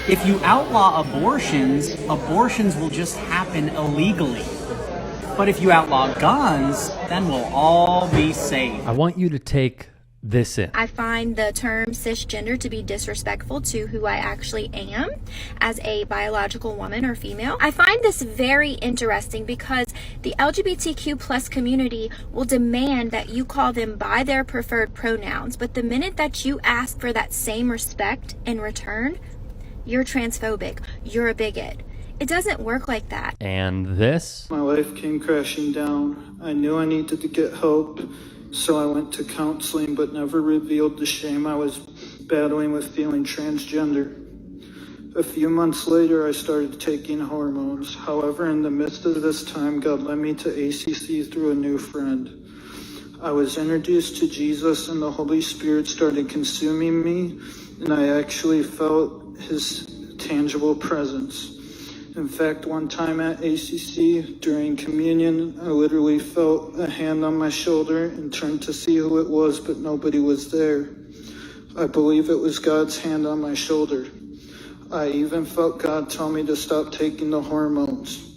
If you outlaw abortions, abortions will just happen illegally. But if you outlaw guns, then we'll all be safe. I want you to take this in. I find the term cisgender to be disrespectful to who I actually am as a biological woman or female. I find this very interesting because the LGBTQ plus community will demand that you call them by their preferred pronouns, but the minute that you ask for that same respect in return, you're transphobic, you're a bigot. It doesn't work like that. And this? My life came crashing down. I knew I needed to get help, so I went to counseling, but never revealed the shame I was battling with feeling transgender. A few months later, I started taking hormones. However, in the midst of this time, God led me to ACC through a new friend. I was introduced to Jesus, and the Holy Spirit started consuming me, and I actually felt his tangible presence. In fact, one time at ACC, during communion, I literally felt a hand on my shoulder and turned to see who it was, but nobody was there. I believe it was God's hand on my shoulder. I even felt God tell me to stop taking the hormones.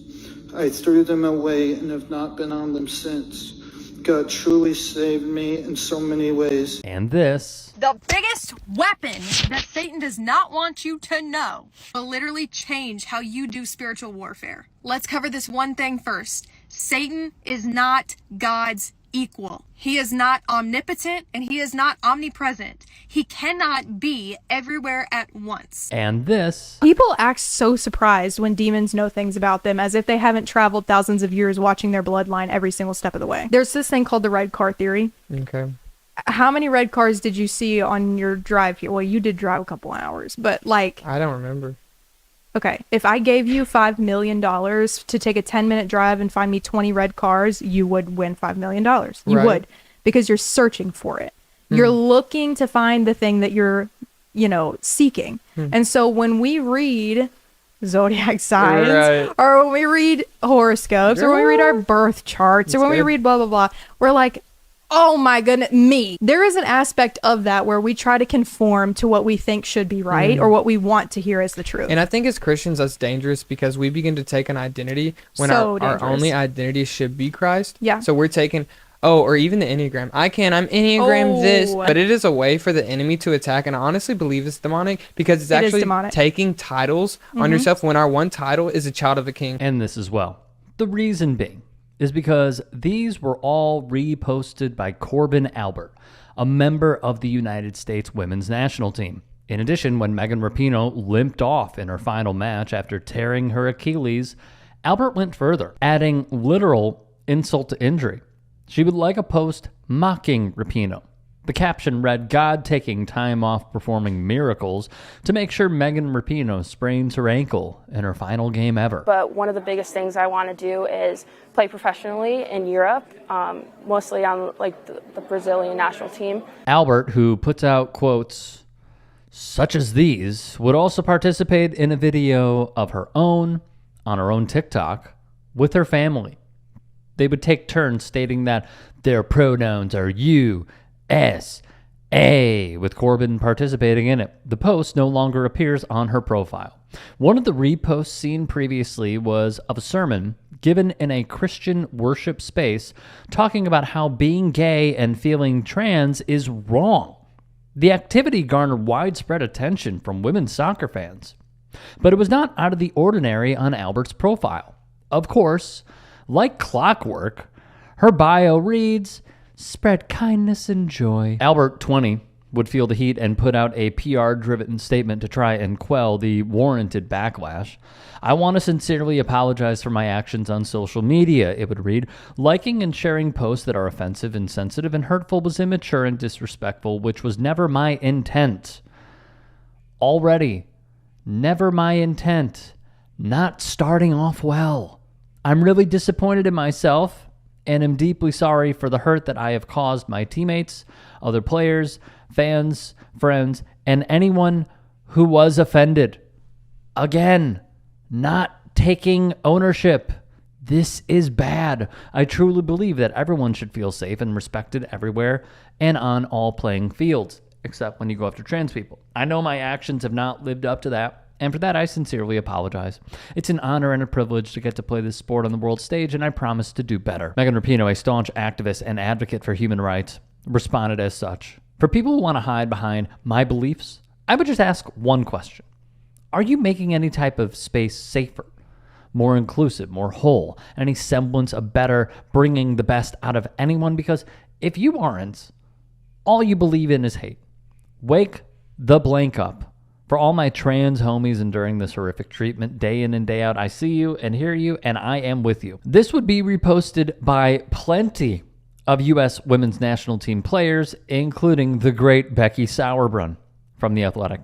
I threw them away and have not been on them since. God truly saved me in so many ways. And this. The biggest weapon that Satan does not want you to know will literally change how you do spiritual warfare. Let's cover this one thing first. Satan is not God's equal. He is not omnipotent and he is not omnipresent. He cannot be everywhere at once. And this. People act so surprised when demons know things about them as if they haven't traveled thousands of years watching their bloodline every single step of the way. There's this thing called the red car theory. Okay. How many red cars did you see on your drive here? Well, you did drive a couple hours, but like... I don't remember. Okay, if I gave you $5 million to take a 10-minute drive and find me 20 red cars, you would win $5 million. You would, because you're searching for it. You're looking to find the thing that you're, seeking. And so when we read zodiac signs, or when we read horoscopes, or when we read our birth charts, or when we read blah, blah, blah, we're like, oh my goodness, me. There is an aspect of that where we try to conform to what we think should be right or what we want to hear as the truth. And I think as Christians, that's dangerous because we begin to take an identity when So our only identity should be Christ. Yeah. So we're taking, or even the Enneagram. I'm Enneagram this, but it is a way for the enemy to attack. And I honestly believe it's demonic because it's actually taking titles on yourself when our one title is a child of a king. And this as well. The reason being is because these were all reposted by Korbin Albert, a member of the United States women's national team. In addition, when Megan Rapinoe limped off in her final match after tearing her Achilles, Albert went further, adding literal insult to injury. She would like a post mocking Rapinoe. The caption read, God taking time off performing miracles to make sure Megan Rapinoe sprains her ankle in her final game ever. But one of the biggest things I want to do is play professionally in Europe, mostly on the Brazilian national team. Albert, who puts out quotes such as these, would also participate in a video of her own on her own TikTok with her family. They would take turns stating that their pronouns are you, S.A., with Korbin participating in it. The post no longer appears on her profile. One of the reposts seen previously was of a sermon given in a Christian worship space talking about how being gay and feeling trans is wrong. The activity garnered widespread attention from women's soccer fans. But it was not out of the ordinary on Albert's profile. Of course, like clockwork, her bio reads, spread kindness and joy. Albert, 20, would feel the heat and put out a PR-driven statement to try and quell the warranted backlash. I want to sincerely apologize for my actions on social media, it would read. Liking and sharing posts that are offensive, insensitive, and hurtful was immature and disrespectful, which was never my intent. Already, never my intent. Not starting off well. I'm really disappointed in myself and am deeply sorry for the hurt that I have caused my teammates, other players, fans, friends, and anyone who was offended. Again, not taking ownership. This is bad. I truly believe that everyone should feel safe and respected everywhere and on all playing fields, except when you go after trans people. I know my actions have not lived up to that, And for that, I sincerely apologize. It's an honor and a privilege to get to play this sport on the world stage, and I promise to do better. Megan Rapinoe, a staunch activist and advocate for human rights, responded as such. For people who want to hide behind my beliefs, I would just ask one question. Are you making any type of space safer, more inclusive, more whole, any semblance of better, bringing the best out of anyone? Because if you aren't, all you believe in is hate. Wake the blank up. For all my trans homies enduring this horrific treatment day in and day out, I see you and hear you, and I am with you. This would be reposted by plenty of U.S. women's national team players, including the great Becky Sauerbrunn from The Athletic.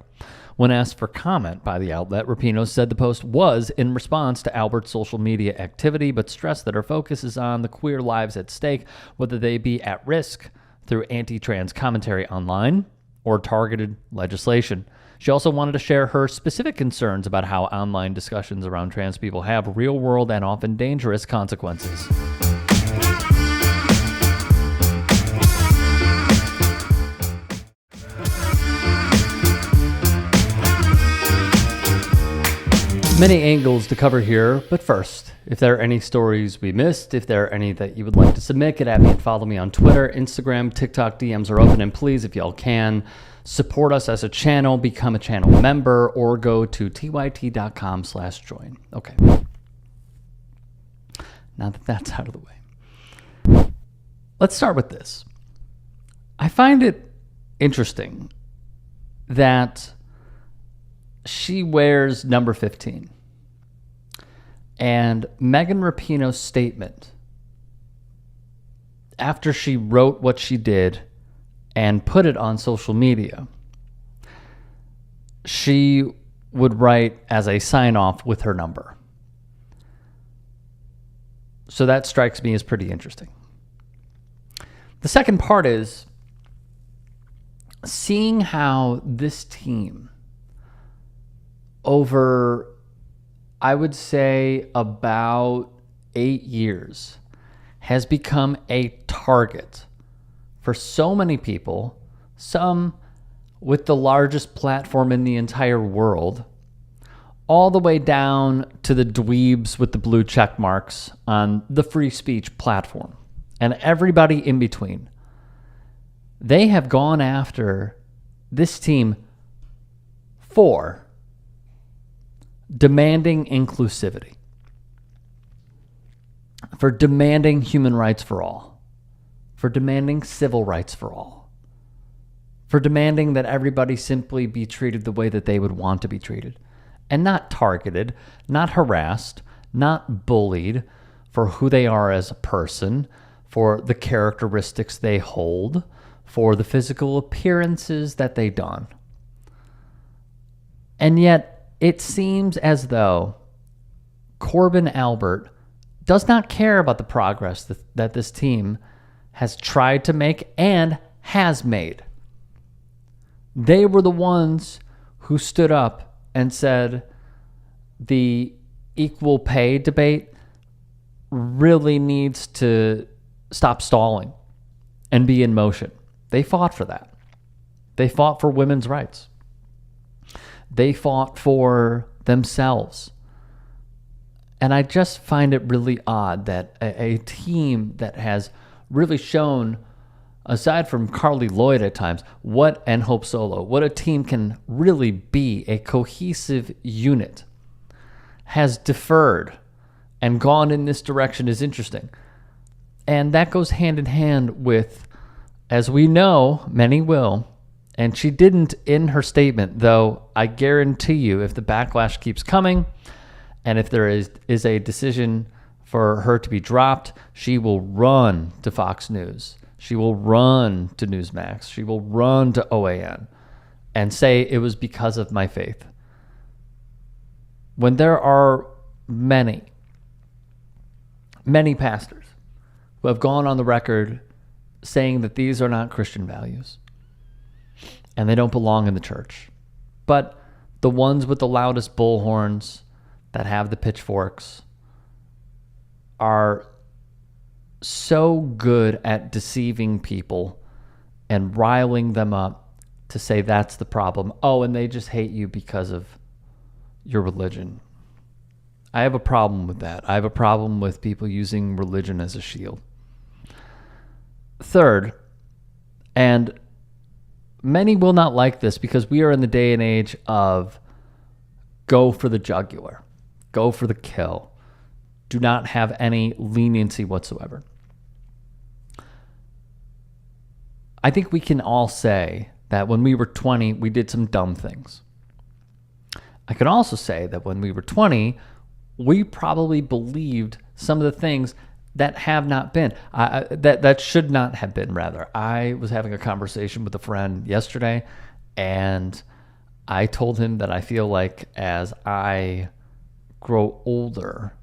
When asked for comment by the outlet, Rapinoe said the post was in response to Albert's social media activity, but stressed that her focus is on the queer lives at stake, whether they be at risk through anti-trans commentary online or targeted legislation. She also wanted to share her specific concerns about how online discussions around trans people have real-world and often dangerous consequences. Many angles to cover here, but first, if there are any stories we missed, if there are any that you would like to submit, get at me and follow me on Twitter, Instagram, TikTok. DMs are open, and please, if y'all can, support us as a channel, become a channel member, or go to tyt.com/join. Okay. Now that that's out of the way, let's start with this. I find it interesting that she wears number 15. And Megan Rapinoe's statement, after she wrote what she did and put it on social media, she would write as a sign-off with her number. So that strikes me as pretty interesting. The second part is seeing how this team, over, I would say, about 8 years, has become a target for so many people, some with the largest platform in the entire world, all the way down to the dweebs with the blue check marks on the free speech platform, and everybody in between. They have gone after this team for demanding inclusivity, for demanding human rights for all, for demanding civil rights for all, for demanding that everybody simply be treated the way that they would want to be treated, and not targeted, not harassed, not bullied for who they are as a person, for the characteristics they hold, for the physical appearances that they don. And yet, it seems as though Korbin Albert does not care about the progress that this team has tried to make and has made. They were the ones who stood up and said the equal pay debate really needs to stop stalling and be in motion. They fought for that. They fought for women's rights. They fought for themselves. And I just find it really odd that a team that has really shown, aside from Carly Lloyd at times, and Hope Solo, what a team can really be, a cohesive unit, has deferred and gone in this direction is interesting. And that goes hand in hand with, as we know, many will, and she didn't in her statement, though I guarantee you if the backlash keeps coming and if there is a decision for her to be dropped, she will run to Fox News. She will run to Newsmax. She will run to OAN and say it was because of my faith. When there are many pastors who have gone on the record saying that these are not Christian values and they don't belong in the church. But the ones with the loudest bullhorns that have the pitchforks are so good at deceiving people and riling them up to say that's the problem. Oh, and they just hate you because of your religion. I have a problem with that. I have a problem with people using religion as a shield. Third, and many will not like this because we are in the day and age of go for the jugular, go for the kill, do not have any leniency whatsoever. I think we can all say that when we were 20, we did some dumb things. I can also say that when we were 20, we probably believed some of the things that have not been, that should not have been, rather. I was having a conversation with a friend yesterday, and I told him that I feel like as I grow older,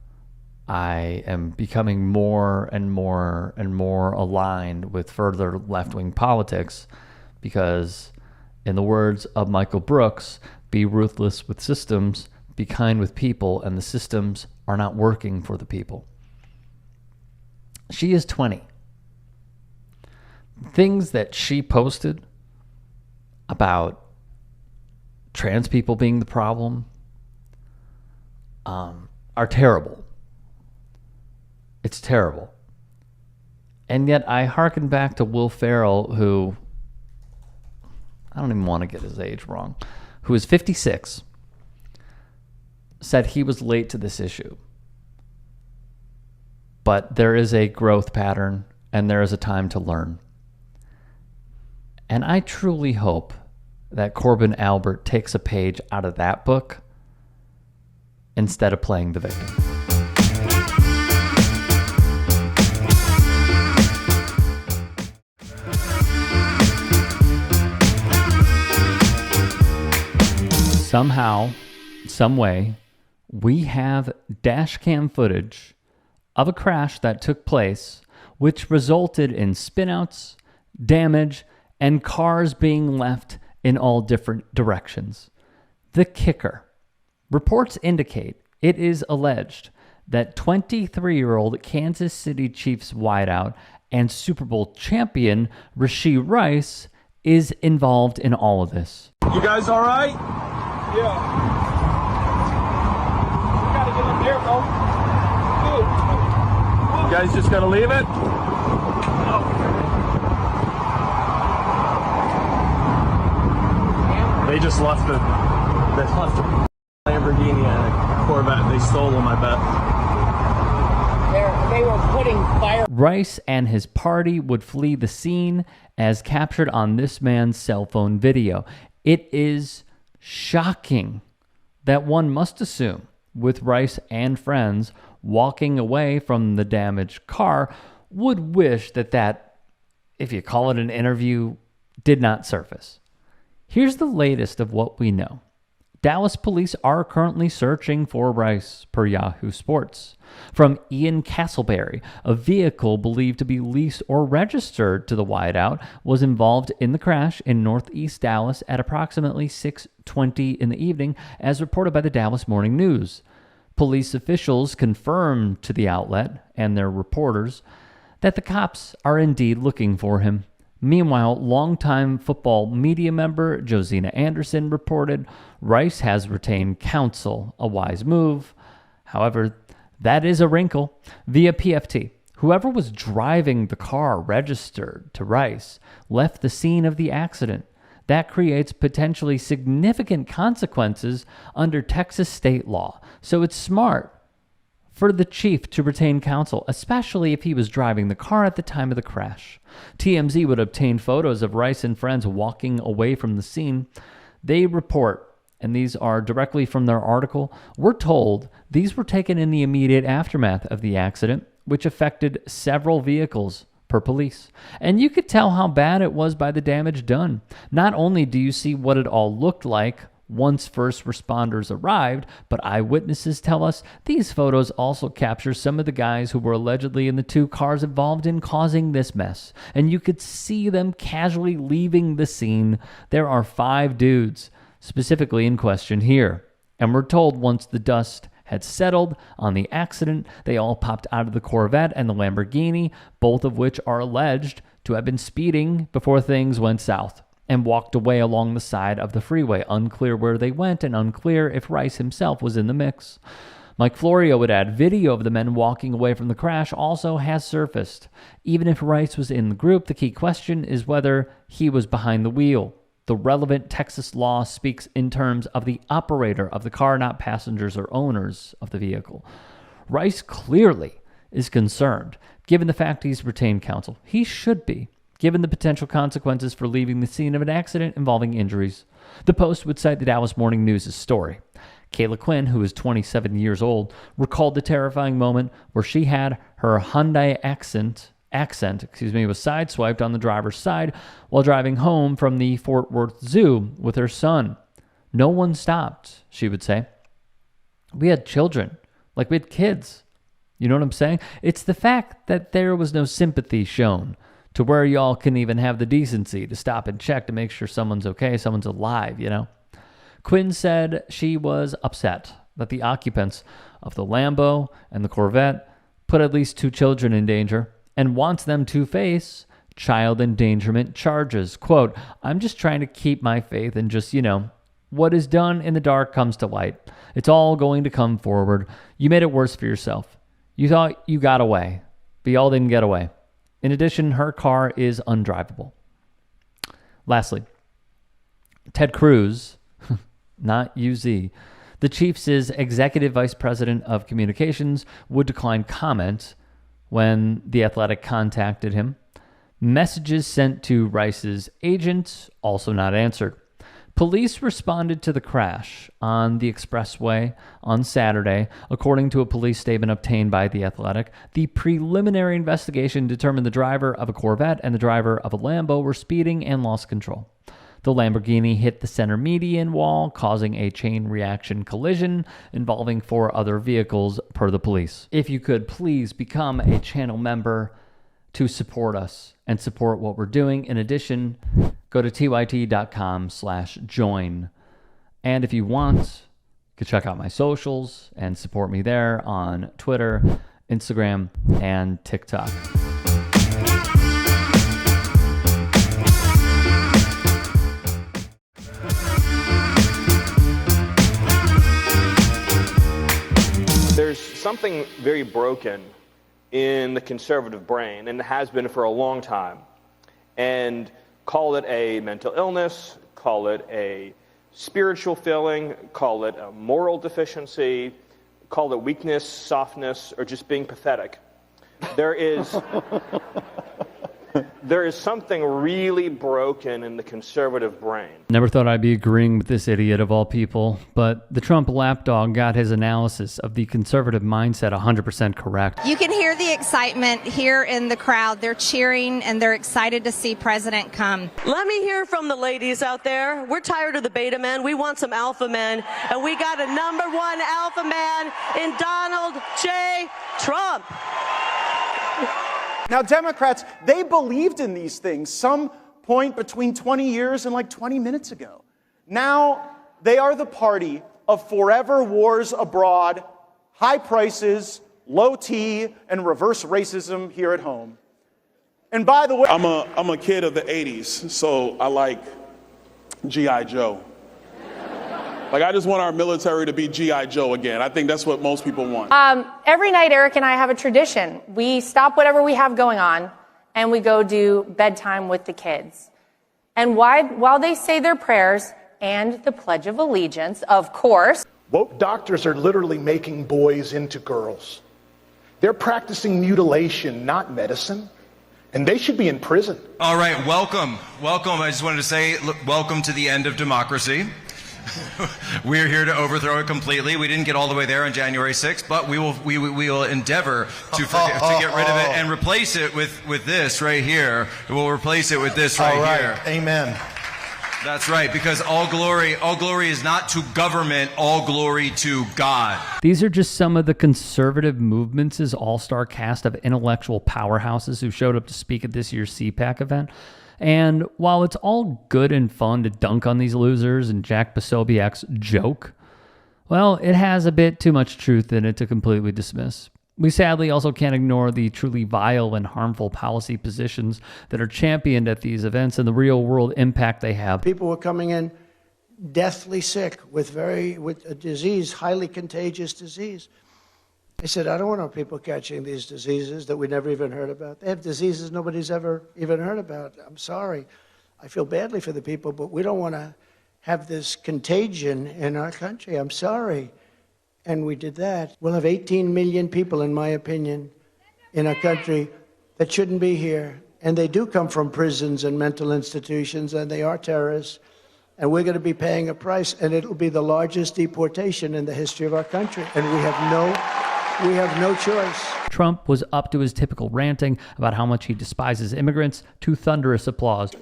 I am becoming more and more and more aligned with further left-wing politics because, in the words of Michael Brooks, be ruthless with systems, be kind with people, and the systems are not working for the people. She is 20. Things that she posted about trans people being the problem are terrible. It's terrible. And yet I hearken back to Will Ferrell, who, I don't even want to get his age wrong, who is 56, said he was late to this issue. But there is a growth pattern and there is a time to learn. And I truly hope that Korbin Albert takes a page out of that book instead of playing the victim. Somehow, some way, we have dash cam footage of a crash that took place, which resulted in spinouts, damage, and cars being left in all different directions. The kicker. Reports indicate it is alleged that 23-year-old Kansas City Chiefs wideout and Super Bowl champion Rashee Rice is involved in all of this. You guys all right? Yeah. We gotta get in there, bro. You guys just gonna leave it? No. They just left the Lamborghini and a Corvette. They stole them, I bet. They were putting fire. Rice and his party would flee the scene as captured on this man's cell phone video. It is shocking that one must assume, with Rice and friends walking away from the damaged car, would wish that, if you call it an interview, did not surface. Here's the latest of what we know. Dallas police are currently searching for Rice, per Yahoo Sports. From Ian Castleberry, a vehicle believed to be leased or registered to the wideout was involved in the crash in northeast Dallas at approximately 6:20 in the evening, as reported by the Dallas Morning News. Police officials confirmed to the outlet and their reporters that the cops are indeed looking for him. Meanwhile, longtime football media member Josina Anderson reported Rice has retained counsel, a wise move. However, that is a wrinkle. Via PFT, whoever was driving the car registered to Rice left the scene of the accident. That creates potentially significant consequences under Texas state law. So it's smart for the chief to retain counsel, especially if he was driving the car at the time of the crash. TMZ would obtain photos of Rice and friends walking away from the scene. They report, and these are directly from their article, we're told these were taken in the immediate aftermath of the accident, which affected several vehicles per police. And you could tell how bad it was by the damage done. Not only do you see what it all looked like once first responders arrived, but eyewitnesses tell us these photos also capture some of the guys who were allegedly in the two cars involved in causing this mess. And you could see them casually leaving the scene. There are 5 dudes specifically in question here. And we're told once the dust had settled on the accident, they all popped out of the Corvette and the Lamborghini, both of which are alleged to have been speeding before things went south. and walked away along the side of the freeway. Unclear where they went and unclear if Rice himself was in the mix. Mike Florio would add, video of the men walking away from the crash also has surfaced. Even if Rice was in the group, the key question is whether he was behind the wheel. The relevant Texas law speaks in terms of the operator of the car, not passengers or owners of the vehicle. Rice clearly is concerned, given the fact he's retained counsel. He should be, given the potential consequences for leaving the scene of an accident involving injuries. The Post would cite the Dallas Morning News' story. Kayla Quinn, who is 27 years old, recalled the terrifying moment where she had her Hyundai accent was sideswiped on the driver's side while driving home from the Fort Worth Zoo with her son. No one stopped, she would say. We had children, like we had kids. You know what I'm saying? It's the fact that there was no sympathy shown to where y'all can even have the decency to stop and check to make sure someone's okay, someone's alive, you know? Quinn said she was upset that the occupants of the Lambo and the Corvette put at least 2 children in danger and wants them to face child endangerment charges. Quote, I'm just trying to keep my faith and just, what is done in the dark comes to light. It's all going to come forward. You made it worse for yourself. You thought you got away, but y'all didn't get away. In addition, her car is undrivable. Lastly, Ted Cruz, not UZ, the Chiefs' executive vice president of communications, would decline comment when The Athletic contacted him. Messages sent to Rice's agent also not answered. Police responded to the crash on the expressway on Saturday. According to a police statement obtained by The Athletic, the preliminary investigation determined the driver of a Corvette and the driver of a Lambo were speeding and lost control. The Lamborghini hit the center median wall, causing a chain reaction collision involving 4 other vehicles, per the police. If you could please become a channel member to support us and support what we're doing. In addition, go to tyt.com/join. And if you want, you can check out my socials and support me there on Twitter, Instagram, and TikTok. There's something very broken in the conservative brain, and it has been for a long time. And call it a mental illness, call it a spiritual failing, call it a moral deficiency, call it weakness, softness, or just being pathetic. There is something really broken in the conservative brain. Never thought I'd be agreeing with this idiot of all people, but the Trump lapdog got his analysis of the conservative mindset 100% correct. You can hear the excitement here in the crowd. They're cheering and they're excited to see President come. Let me hear from the ladies out there. We're tired of the beta men. We want some alpha men, and we got a #1 alpha man in Donald J. Trump. Now, Democrats, they believed in these things some point between 20 years and like 20 minutes ago. Now, they are the party of forever wars abroad, high prices, low T, and reverse racism here at home. And by the way, I'm a kid of the 80s, so I like G.I. Joe. Like, I just want our military to be G.I. Joe again. I think that's what most people want. Every night, Eric and I have a tradition. We stop whatever we have going on, and we go do bedtime with the kids. And while they say their prayers and the Pledge of Allegiance, of course. Woke doctors are literally making boys into girls. They're practicing mutilation, not medicine. And they should be in prison. All right, welcome. I just wanted to say, welcome to the end of democracy. We're here to overthrow it completely. We didn't get all the way there on January 6th, but we will endeavor to get rid of it and replace it with this right here. We'll replace it with this right here. Amen. That's right, because all glory is not to government, all glory to God. These are just some of the conservative movement's all-star cast of intellectual powerhouses who showed up to speak at this year's CPAC event. And while it's all good and fun to dunk on these losers and Jack Posobiec's joke, well, it has a bit too much truth in it to completely dismiss. We sadly also can't ignore the truly vile and harmful policy positions that are championed at these events and the real-world impact they have. People were coming in deathly sick with a disease, highly contagious disease. I said, I don't want our people catching these diseases that we never even heard about. They have diseases nobody's ever even heard about. I'm sorry. I feel badly for the people, but we don't want to have this contagion in our country. I'm sorry. And we did that. We'll have 18 million people, in my opinion, in our country that shouldn't be here. And they do come from prisons and mental institutions, and they are terrorists. And we're going to be paying a price, and it'll be the largest deportation in the history of our country. And we have no choice. Trump was up to his typical ranting about how much he despises immigrants to thunderous applause.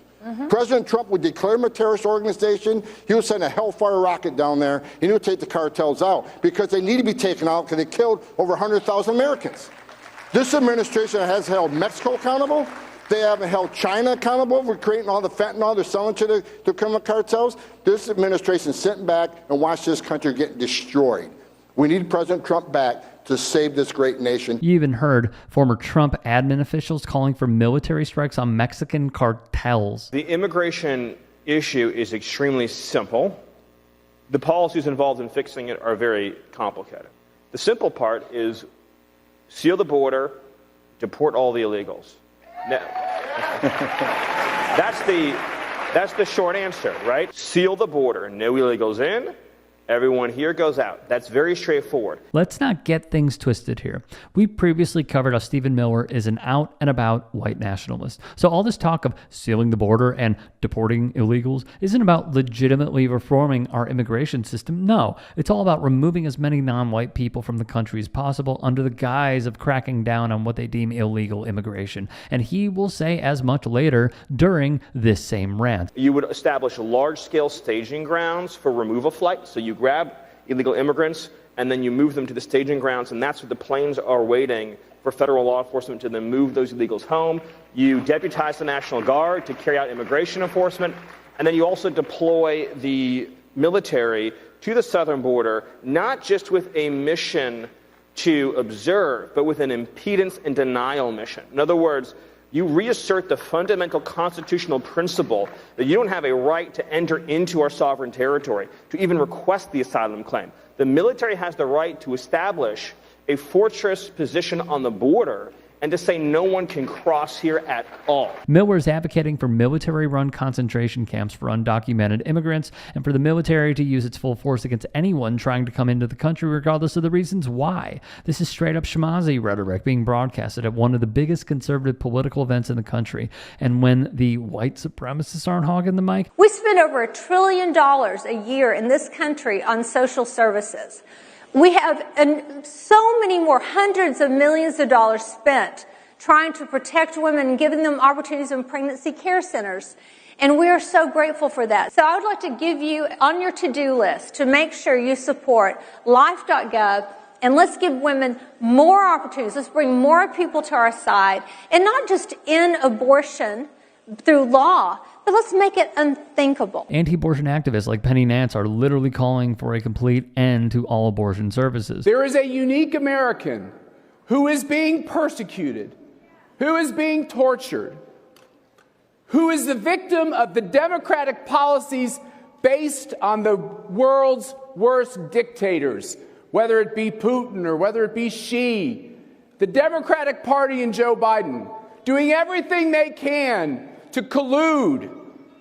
President Trump would declare them a terrorist organization. He would send a hellfire rocket down there, and he would take the cartels out because they need to be taken out because they killed over 100,000 Americans. This administration has held Mexico accountable. They haven't held China accountable for creating all the fentanyl they're selling to the criminal cartels. This administration sitting back and watched this country get destroyed. We need President Trump back to save this great nation. You even heard former Trump admin officials calling for military strikes on Mexican cartels. The immigration issue is extremely simple. The policies involved in fixing it are very complicated. The simple part is seal the border, deport all the illegals. Now, that's the short answer, right? Seal the border, no illegals in. Everyone here goes out. That's very straightforward. Let's not get things twisted here. We previously covered how Stephen Miller is an out-and-about white nationalist. So all this talk of sealing the border and deporting illegals isn't about legitimately reforming our immigration system. No, it's all about removing as many non-white people from the country as possible under the guise of cracking down on what they deem illegal immigration. And he will say as much later during this same rant. You would establish large-scale staging grounds for removal flights. So you grab illegal immigrants and then you move them to the staging grounds, and that's where the planes are waiting for federal law enforcement to then move those illegals home. You deputize the National Guard to carry out immigration enforcement, and then you also deploy the military to the southern border, not just with a mission to observe, but with an impedance and denial mission. In other words, you reassert the fundamental constitutional principle that you don't have a right to enter into our sovereign territory, to even request the asylum claim. The military has the right to establish a fortress position on the border and to say no one can cross here at all. Miller is advocating for military-run concentration camps for undocumented immigrants and for the military to use its full force against anyone trying to come into the country regardless of the reasons why. This is straight-up schmozzy rhetoric being broadcasted at one of the biggest conservative political events in the country. And when the white supremacists aren't hogging the mic... We spend over $1 trillion a year in this country on social services. We have so many more hundreds of millions of dollars spent trying to protect women and giving them opportunities in pregnancy care centers. And we are so grateful for that. So I would like to give you on your to-do list to make sure you support life.gov, and let's give women more opportunities. Let's bring more people to our side, and not just in abortion through law, but let's make it unthinkable. Anti-abortion activists like Penny Nance are literally calling for a complete end to all abortion services. There is a unique American who is being persecuted, who is being tortured, who is the victim of the Democratic policies based on the world's worst dictators, whether it be Putin or whether it be Xi. The Democratic Party and Joe Biden doing everything they can to collude,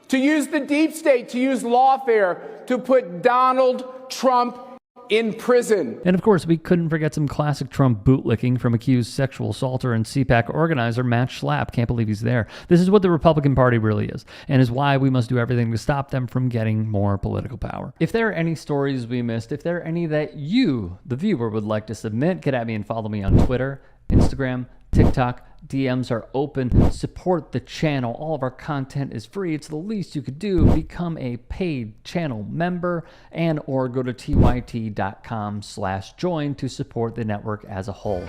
to use the deep state, to use lawfare, to put Donald Trump in prison. And of course, we couldn't forget some classic Trump bootlicking from accused sexual assaulter and CPAC organizer Matt Schlapp. Can't believe he's there. This is what the Republican Party really is, and is why we must do everything to stop them from getting more political power. If there are any stories we missed, if there are any that you, the viewer, would like to submit, get at me and follow me on Twitter, Instagram, TikTok. DMs are open. Support the channel. All of our content is free. It's the least you could do. Become a paid channel member or go to tyt.com/join to support the network as a whole.